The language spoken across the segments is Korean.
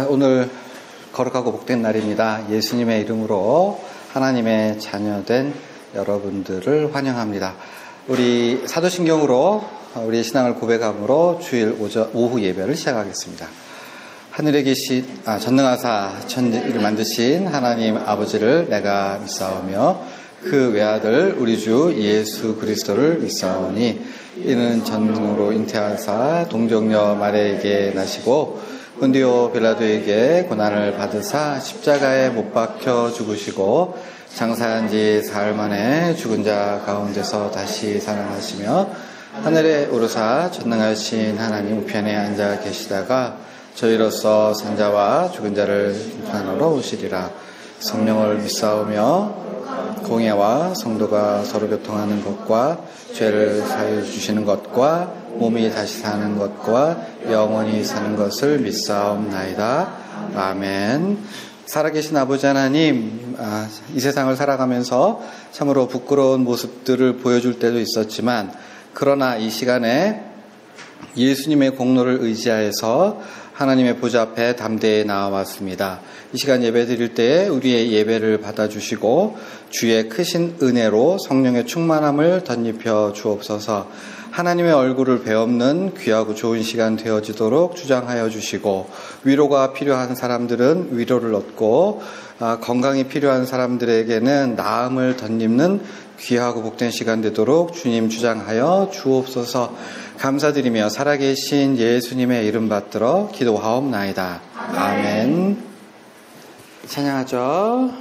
오늘 거룩하고 복된 날입니다. 예수님의 이름으로 하나님의 자녀된 여러분들을 환영합니다. 우리 사도신경으로 우리의 신앙을 고백함으로 주일 오후 예배를 시작하겠습니다. 하늘에 계신 전능하사 천지를 만드신 하나님 아버지를 내가 믿사오며 그 외아들 우리 주 예수 그리스도를 믿사오니 이는 전능으로 잉태하사 동정녀 마리아에게 나시고 본디오 빌라도에게 고난을 받으사 십자가에 못 박혀 죽으시고 장사한 지 사흘 만에 죽은 자 가운데서 다시 살아나시며 하늘에 오르사 전능하신 하나님 우편에 앉아 계시다가 저희로서 산자와 죽은 자를 심판하러 오시리라. 성령을 믿사오며 공예와 성도가 서로 교통하는 것과 죄를 사해 주시는 것과 몸이 다시 사는 것과 영원히 사는 것을 믿사옵나이다. 아멘. 살아계신 아버지 하나님, 이 세상을 살아가면서 참으로 부끄러운 모습들을 보여줄 때도 있었지만 그러나 이 시간에 예수님의 공로를 의지하여서 하나님의 보좌 앞에 담대히 나와왔습니다. 이 시간 예배 드릴 때 우리의 예배를 받아주시고 주의 크신 은혜로 성령의 충만함을 덧입혀 주옵소서. 하나님의 얼굴을 베없는 귀하고 좋은 시간 되어지도록 주장하여 주시고 위로가 필요한 사람들은 위로를 얻고 건강이 필요한 사람들에게는 나음을 덧입는 귀하고 복된 시간 되도록 주님 주장하여 주옵소서. 감사드리며 살아계신 예수님의 이름 받들어 기도하옵나이다. 아멘. 찬양하죠.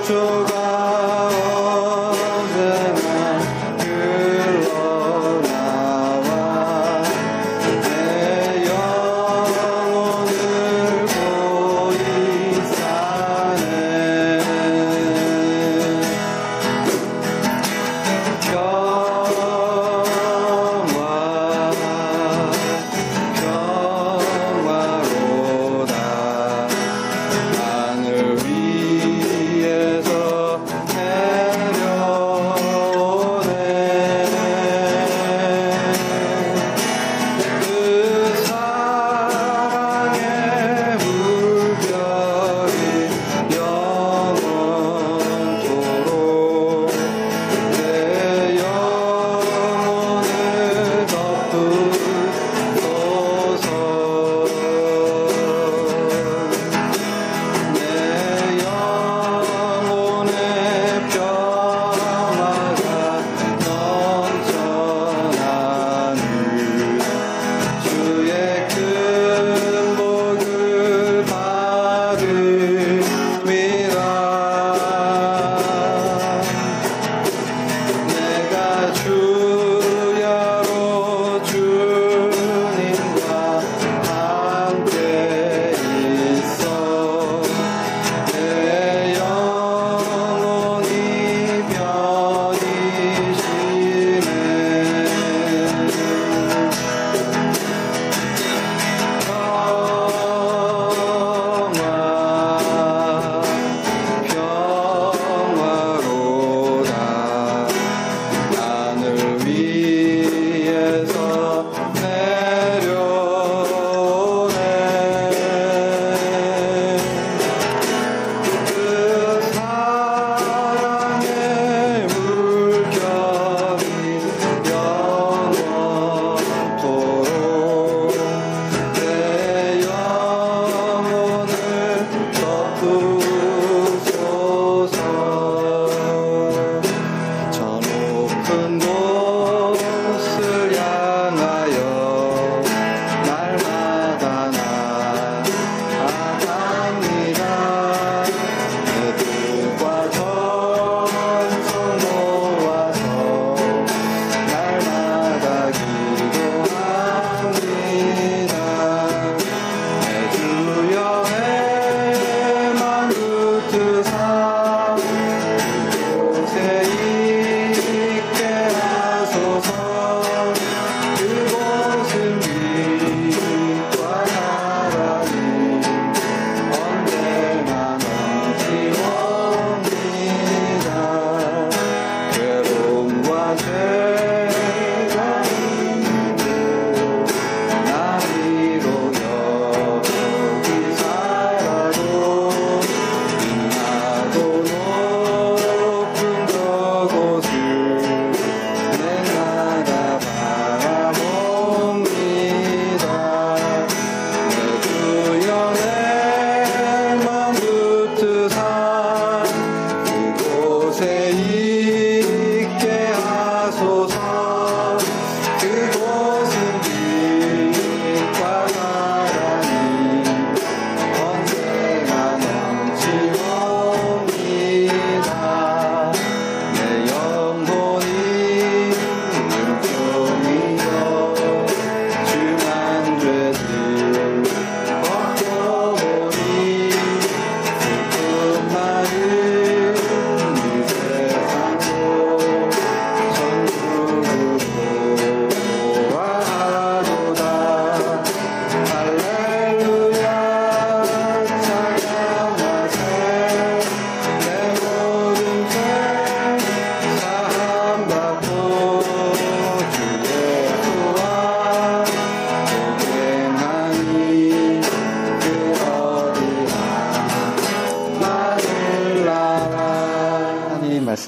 조가 언제나 흘러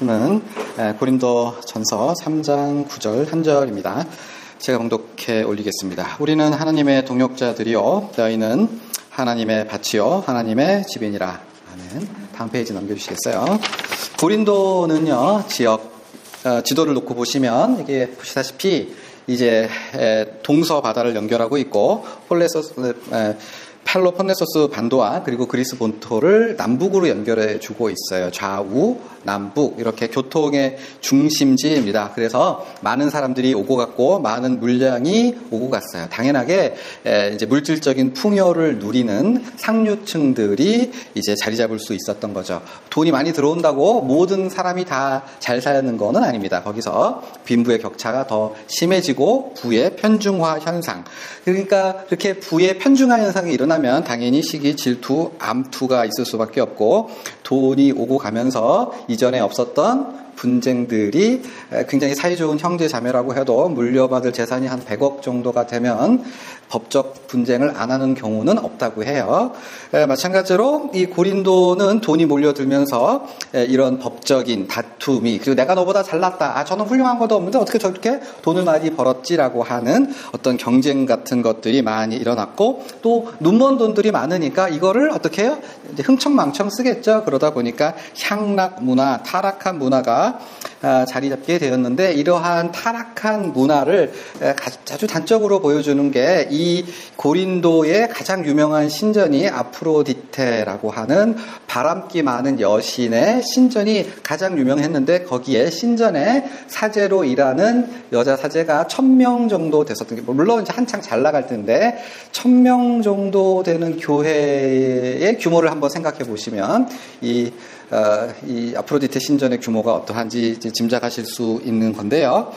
말씀은 고린도전서 3장 9절 1절입니다. 제가 봉독해 올리겠습니다. 우리는 하나님의 동역자들이요 너희는 하나님의 밭이요 하나님의 집이니라. 아멘. 다음 페이지 넘겨주시겠어요? 고린도는요 지도를 놓고 보시면 이게 보시다시피 이제 동서 바다를 연결하고 있고 펠로폰네소스 반도와 그리고 그리스 본토를 남북으로 연결해 주고 있어요. 좌우, 남북 이렇게 교통의 중심지입니다. 그래서 많은 사람들이 오고 갔고 많은 물량이 오고 갔어요. 당연하게 이제 물질적인 풍요를 누리는 상류층들이 이제 자리 잡을 수 있었던 거죠. 돈이 많이 들어온다고 모든 사람이 다 잘 사는 거는 아닙니다. 거기서 빈부의 격차가 더 심해지고 부의 편중화 현상. 그러니까 이렇게 부의 편중화 현상이 일어나면 당연히 시기, 질투, 암투가 있을 수밖에 없고 돈이 오고 가면서 이전에 없었던 분쟁들이 굉장히 사이좋은 형제 자매라고 해도 물려받을 재산이 한 100억 정도가 되면 법적 분쟁을 안 하는 경우는 없다고 해요. 마찬가지로 이 고린도는 돈이 몰려들면서 이런 법적인 다툼이 그리고 내가 너보다 잘났다. 저는 훌륭한 것도 없는데 어떻게 저렇게 돈을 많이 벌었지라고 하는 어떤 경쟁 같은 것들이 많이 일어났고 또 눈먼 돈들이 많으니까 이거를 어떻게 해요? 이제 흥청망청 쓰겠죠. 그러다 보니까 향락 문화, 타락한 문화가 자리 잡게 되었는데 이러한 타락한 문화를 아주 단적으로 보여주는 게 이 고린도의 가장 유명한 신전이 아프로디테라고 하는 바람기 많은 여신의 신전이 가장 유명했는데 거기에 신전에 사제로 일하는 여자 사제가 1000명 정도 됐었던 게 물론 이제 한창 잘 나갈 텐데 1000명 정도 되는 교회의 규모를 한번 생각해 보시면 이 아프로디테 신전의 규모가 어떠한지 짐작하실 수 있는 건데요.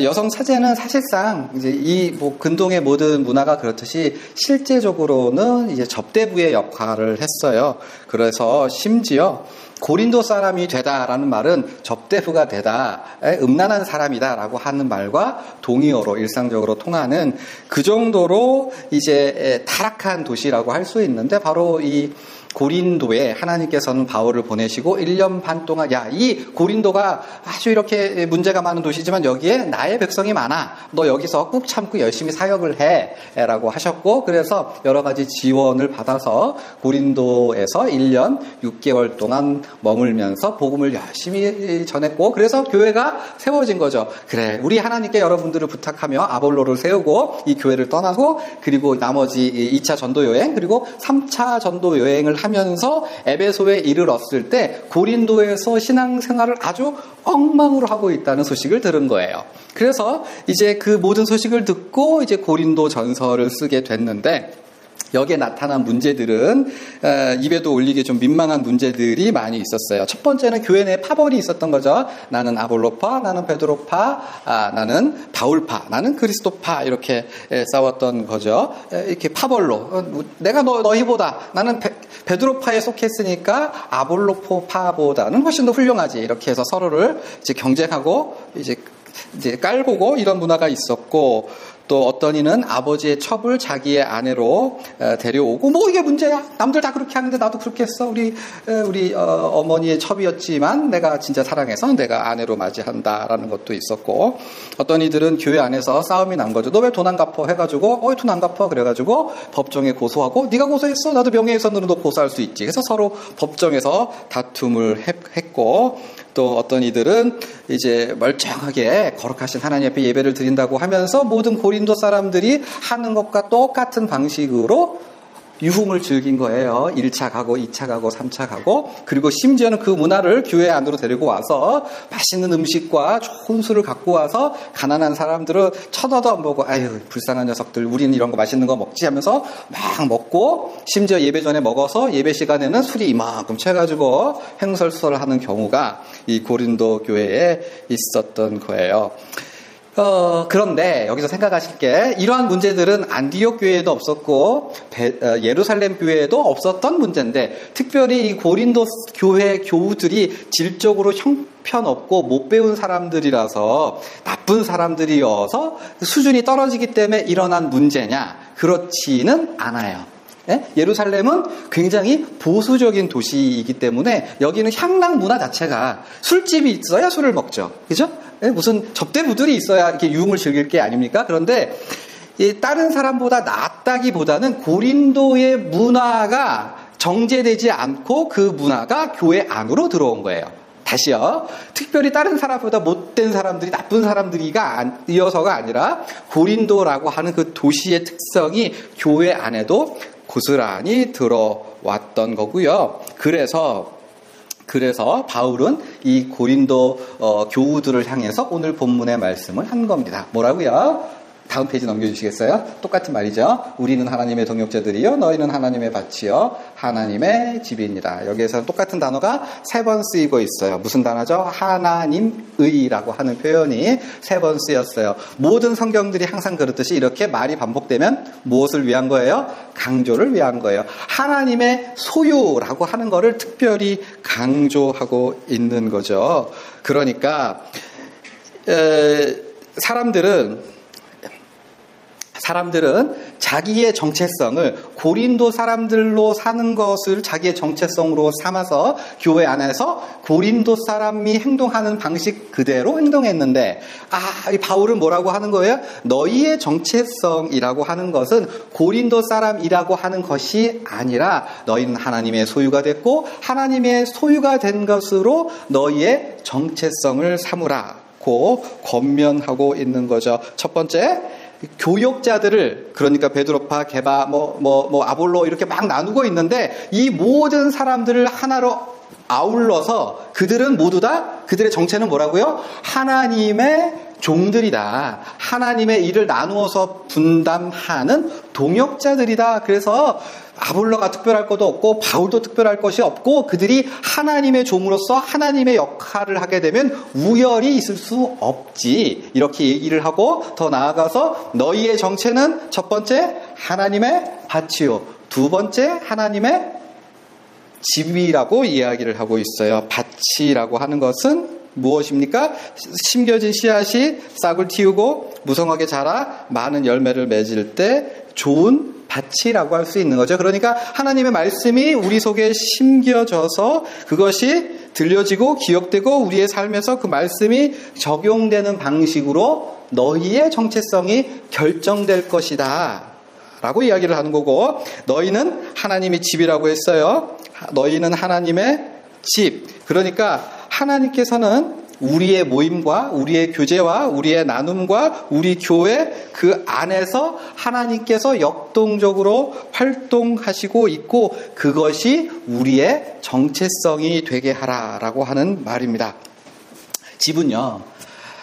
여성 사제는 사실상 이제 이 근동의 모든 문화가 그렇듯이 실제적으로는 이제 접대부의 역할을 했어요. 그래서 심지어 고린도 사람이 되다라는 말은 접대부가 되다, 음란한 사람이다라고 하는 말과 동의어로 일상적으로 통하는 그 정도로 이제 타락한 도시라고 할 수 있는데 바로 이 고린도에 하나님께서는 바울을 보내시고 1년 반 동안 이 고린도가 아주 이렇게 문제가 많은 도시지만 여기에 나의 백성이 많아. 너 여기서 꾹 참고 열심히 사역을 해 라고 하셨고 그래서 여러 가지 지원을 받아서 고린도에서 1년 6개월 동안 머물면서 복음을 열심히 전했고 그래서 교회가 세워진 거죠. 그래 우리 하나님께 여러분들을 부탁하며 아볼로를 세우고 이 교회를 떠나고 그리고 나머지 2차 전도 여행 그리고 3차 전도 여행을 하면서 에베소에 이르렀을 때 고린도에서 신앙생활을 아주 엉망으로 하고 있다는 소식을 들은 거예요. 그래서 이제 그 모든 소식을 듣고 이제 고린도 전서를 쓰게 됐는데 여기에 나타난 문제들은 입에도 올리기 좀 민망한 문제들이 많이 있었어요. 첫 번째는 교회 내에 파벌이 있었던 거죠. 나는 아볼로파, 나는 베드로파, 나는 바울파, 나는 그리스도파 이렇게 싸웠던 거죠. 이렇게 파벌로 내가 너희보다 나는 베드로파에 속했으니까 아볼로파보다는 훨씬 더 훌륭하지 이렇게 해서 서로를 이제 경쟁하고 이제 깔보고 이런 문화가 있었고 또 어떤 이는 아버지의 첩을 자기의 아내로 데려오고 이게 문제야. 남들 다 그렇게 하는데 나도 그렇게 했어. 우리 어머니의 첩이었지만 내가 진짜 사랑해서 내가 아내로 맞이한다라는 것도 있었고 어떤 이들은 교회 안에서 싸움이 난 거죠. 너 왜 돈 안 갚어 해가지고 돈 안 갚아 그래가지고 법정에 고소하고 네가 고소했어. 나도 명예훼손으로도 고소할 수 있지. 그래서 서로 법정에서 다툼을 했고 또 어떤 이들은 이제 멀쩡하게 거룩하신 하나님 앞에 예배를 드린다고 하면서 모든 고린도 사람들이 하는 것과 똑같은 방식으로 유흥을 즐긴 거예요. 1차 가고 2차 가고 3차 가고 그리고 심지어는 그 문화를 교회 안으로 데리고 와서 맛있는 음식과 좋은 술을 갖고 와서 가난한 사람들은 쳐다도 안 보고 아유 불쌍한 녀석들 우리는 이런 거 맛있는 거 먹지 하면서 막 먹고 심지어 예배 전에 먹어서 예배 시간에는 술이 이만큼 채가지고 행설수설하는 경우가 이 고린도 교회에 있었던 거예요. 그런데 여기서 생각하실 게 이러한 문제들은 안디옥 교회에도 없었고 예루살렘 교회에도 없었던 문제인데 특별히 이 고린도 교회 교우들이 질적으로 형편없고 못 배운 사람들이라서 나쁜 사람들이어서 수준이 떨어지기 때문에 일어난 문제냐? 그렇지는 않아요. 예루살렘은 굉장히 보수적인 도시이기 때문에 여기는 향락 문화 자체가 술집이 있어야 술을 먹죠. 그죠? 무슨 접대부들이 있어야 이렇게 유흥을 즐길 게 아닙니까? 그런데 다른 사람보다 낫다기보다는 고린도의 문화가 정제되지 않고 그 문화가 교회 안으로 들어온 거예요. 다시요. 특별히 다른 사람보다 못된 사람들이 나쁜 사람들이어서가 아니라 고린도라고 하는 그 도시의 특성이 교회 안에도 고스란히 들어왔던 거고요. 그래서 바울은 이 고린도 교우들을 향해서 오늘 본문의 말씀을 한 겁니다. 뭐라고요? 다음 페이지 넘겨주시겠어요? 똑같은 말이죠. 우리는 하나님의 동역자들이요, 너희는 하나님의 밭이요, 하나님의 집입니다. 여기에서는 똑같은 단어가 3번 쓰이고 있어요. 무슨 단어죠? 하나님의라고 하는 표현이 3번 쓰였어요. 모든 성경들이 항상 그렇듯이 이렇게 말이 반복되면 무엇을 위한 거예요? 강조를 위한 거예요. 하나님의 소유라고 하는 거를 특별히 강조하고 있는 거죠. 그러니까 사람들은 자기의 정체성을 고린도 사람들로 사는 것을 자기의 정체성으로 삼아서 교회 안에서 고린도 사람이 행동하는 방식 그대로 행동했는데, 이 바울은 뭐라고 하는 거예요? 너희의 정체성이라고 하는 것은 고린도 사람이라고 하는 것이 아니라 너희는 하나님의 소유가 됐고 하나님의 소유가 된 것으로 너희의 정체성을 삼으라고 권면하고 있는 거죠. 첫 번째, 교역자들을, 그러니까 베드로파, 게바, 아볼로 이렇게 막 나누고 있는데 이 모든 사람들을 하나로 아울러서 그들은 모두 다 그들의 정체는 뭐라고요? 하나님의 종들이다. 하나님의 일을 나누어서 분담하는 동역자들이다. 그래서 아볼로가 특별할 것도 없고 바울도 특별할 것이 없고 그들이 하나님의 종으로서 하나님의 역할을 하게 되면 우열이 있을 수 없지. 이렇게 얘기를 하고 더 나아가서 너희의 정체는 첫 번째 하나님의 밭이요, 두 번째 하나님의 집이라고 이야기를 하고 있어요. 밭이라고 하는 것은 무엇입니까? 심겨진 씨앗이 싹을 틔우고 무성하게 자라 많은 열매를 맺을 때 좋은 밭이라고 할 수 있는 거죠. 그러니까 하나님의 말씀이 우리 속에 심겨져서 그것이 들려지고 기억되고 우리의 삶에서 그 말씀이 적용되는 방식으로 너희의 정체성이 결정될 것이다 라고 이야기를 하는 거고, 너희는 하나님의 집이라고 했어요. 너희는 하나님의 집. 그러니까 하나님께서는 우리의 모임과 우리의 교제와 우리의 나눔과 우리 교회 그 안에서 하나님께서 역동적으로 활동하시고 있고 그것이 우리의 정체성이 되게 하라라고 하는 말입니다. 집은요,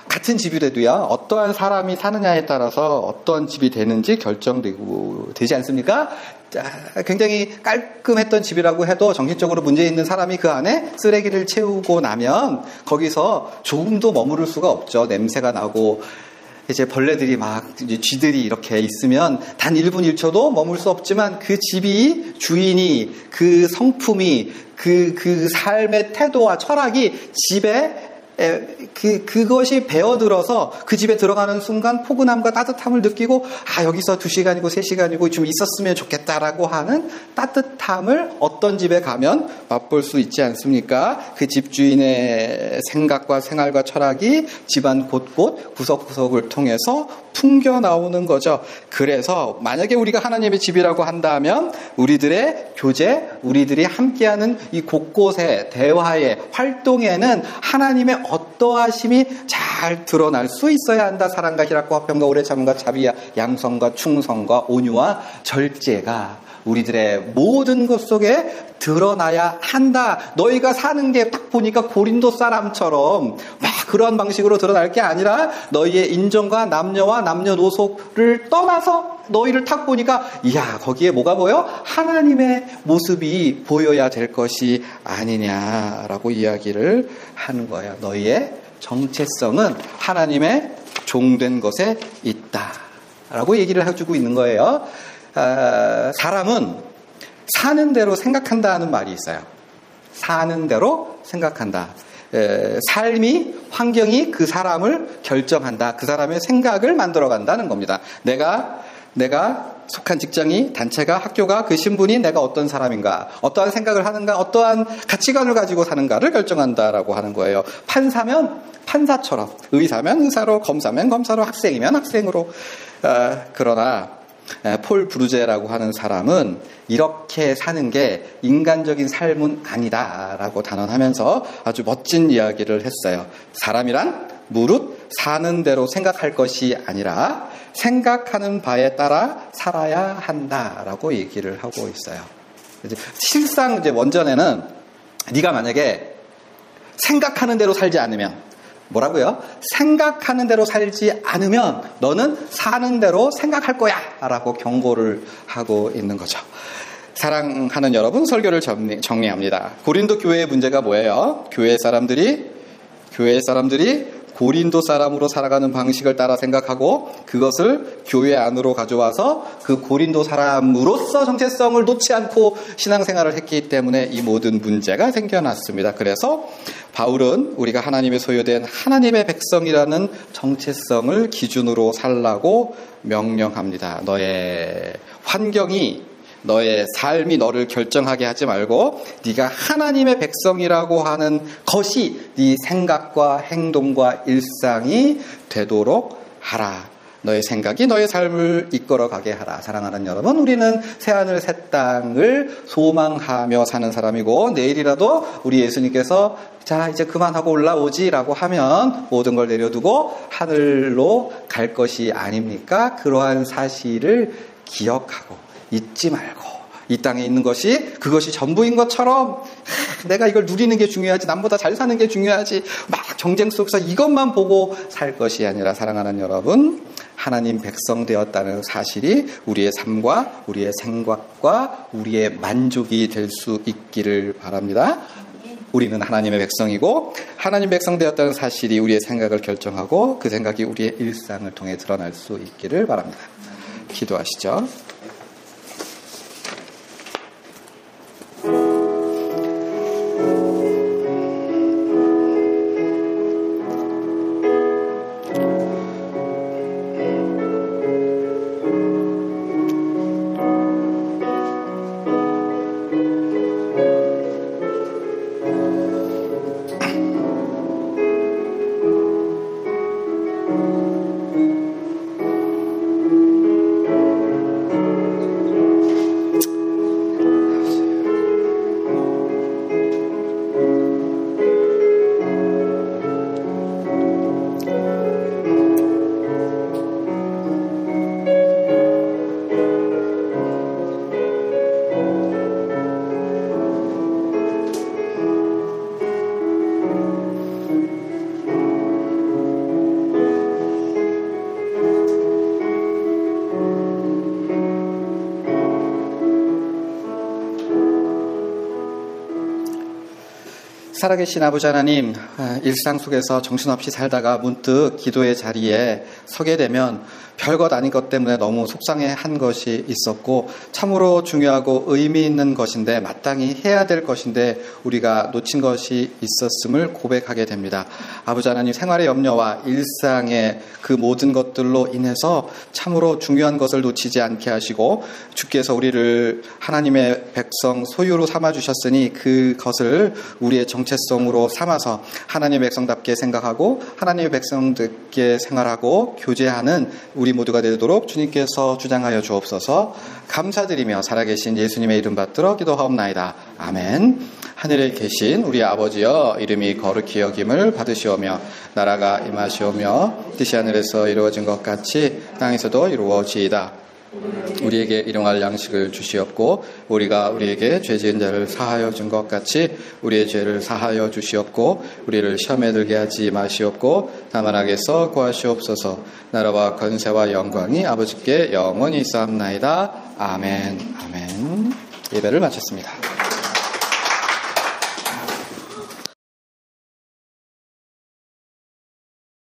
같은 집이라도요, 어떠한 사람이 사느냐에 따라서 어떠한 집이 되는지 되지 않습니까? 굉장히 깔끔했던 집이라고 해도 정신적으로 문제 있는 사람이 그 안에 쓰레기를 채우고 나면 거기서 조금도 머무를 수가 없죠. 냄새가 나고 이제 벌레들이 쥐들이 이렇게 있으면 단 1분 1초도 머물 수 없지만 그 집이, 주인이, 그 성품이, 그 삶의 태도와 철학이 집에 그것이 배어들어서 그 집에 들어가는 순간 포근함과 따뜻함을 느끼고 여기서 2시간이고 3시간이고 좀 있었으면 좋겠다라고 하는 따뜻함을 어떤 집에 가면 맛볼 수 있지 않습니까? 그 집주인의 생각과 생활과 철학이 집안 곳곳 구석구석을 통해서 풍겨 나오는 거죠. 그래서 만약에 우리가 하나님의 집이라고 한다면 우리들의 교제, 우리들이 함께하는 이 곳곳의 대화의 활동에는 하나님의 어떠하심이 잘 드러날 수 있어야 한다. 사랑과 희락과 화평과 오래 참음과 자비와 양성과 충성과 온유와 절제가 우리들의 모든 것 속에 드러나야 한다. 너희가 사는 게 딱 보니까 고린도 사람처럼 막 그런 방식으로 드러날 게 아니라 너희의 인정과 남녀와 남녀노소를 떠나서 너희를 딱 보니까 거기에 뭐가 보여? 하나님의 모습이 보여야 될 것이 아니냐라고 이야기를 하는 거예요. 너희의 정체성은 하나님의 종된 것에 있다라고 얘기를 해주고 있는 거예요. 사람은 사는 대로 생각한다는 말이 있어요. 사는 대로 생각한다. 삶이, 환경이 그 사람을 결정한다. 그 사람의 생각을 만들어간다는 겁니다. 내가 내가 속한 직장이, 단체가, 학교가, 그 신분이 내가 어떤 사람인가, 어떠한 생각을 하는가, 어떠한 가치관을 가지고 사는가를 결정한다라고 하는 거예요. 판사면 판사처럼, 의사면 의사로, 검사면 검사로, 학생이면 학생으로. 그러나 폴 브루제라고 하는 사람은 이렇게 사는 게 인간적인 삶은 아니다라고 단언하면서 아주 멋진 이야기를 했어요. 사람이란 무릇 사는 대로 생각할 것이 아니라 생각하는 바에 따라 살아야 한다라고 얘기를 하고 있어요. 실상 이제 원전에는 네가 만약에 생각하는 대로 살지 않으면, 뭐라고요? 생각하는 대로 살지 않으면 너는 사는 대로 생각할 거야 라고 경고를 하고 있는 거죠. 사랑하는 여러분, 설교를 정리합니다. 고린도 교회의 문제가 뭐예요? 교회 사람들이 고린도 사람으로 살아가는 방식을 따라 생각하고 그것을 교회 안으로 가져와서 그 고린도 사람으로서 정체성을 놓지 않고 신앙생활을 했기 때문에 이 모든 문제가 생겨났습니다. 그래서 바울은 우리가 하나님의 소유된 하나님의 백성이라는 정체성을 기준으로 살라고 명령합니다. 너의 환경이, 너의 삶이 너를 결정하게 하지 말고 네가 하나님의 백성이라고 하는 것이 네 생각과 행동과 일상이 되도록 하라. 너의 생각이 너의 삶을 이끌어가게 하라. 사랑하는 여러분, 우리는 새하늘 새 땅을 소망하며 사는 사람이고, 내일이라도 우리 예수님께서 자 이제 그만하고 올라오지라고 하면 모든 걸 내려두고 하늘로 갈 것이 아닙니까? 그러한 사실을 기억하고 잊지 말고, 이 땅에 있는 것이 그것이 전부인 것처럼 내가 이걸 누리는 게 중요하지, 남보다 잘 사는 게 중요하지, 막 경쟁 속에서 이것만 보고 살 것이 아니라, 사랑하는 여러분, 하나님 백성 되었다는 사실이 우리의 삶과 우리의 생각과 우리의 만족이 될 수 있기를 바랍니다. 우리는 하나님의 백성이고 하나님 백성 되었다는 사실이 우리의 생각을 결정하고 그 생각이 우리의 일상을 통해 드러날 수 있기를 바랍니다. 기도하시죠. 살아계신 아버지 하나님, 일상 속에서 정신없이 살다가 문득 기도의 자리에 서게 되면 별것 아닌 것 때문에 너무 속상해한 것이 있었고, 참으로 중요하고 의미 있는 것인데, 마땅히 해야 될 것인데 우리가 놓친 것이 있었음을 고백하게 됩니다. 아버지 하나님, 생활의 염려와 일상의 그 모든 것들로 인해서 참으로 중요한 것을 놓치지 않게 하시고, 주께서 우리를 하나님의 백성 소유로 삼아주셨으니 그것을 우리의 정체성으로 삼아서 하나님의 백성답게 생각하고 하나님의 백성답게 생활하고 교제하는 우리 모두가 되도록 주님께서 주장하여 주옵소서. 감사드리며 살아계신 예수님의 이름 받들어 기도하옵나이다. 아멘. 하늘에 계신 우리 아버지여, 이름이 거룩히 여김을 받으시오며 나라가 임하시오며 뜻이 하늘에서 이루어진 것 같이 땅에서도 이루어지이다. 우리에게 일용할 양식을 주시옵고 우리가 우리에게 죄 지은 자를 사하여 준 것 같이 우리의 죄를 사하여 주시옵고 우리를 시험에 들게 하지 마시옵고 다만 악에서 구하시옵소서. 나라와 권세와 영광이 아버지께 영원히 있사옵나이다. 아멘. 아멘. 예배를 마쳤습니다.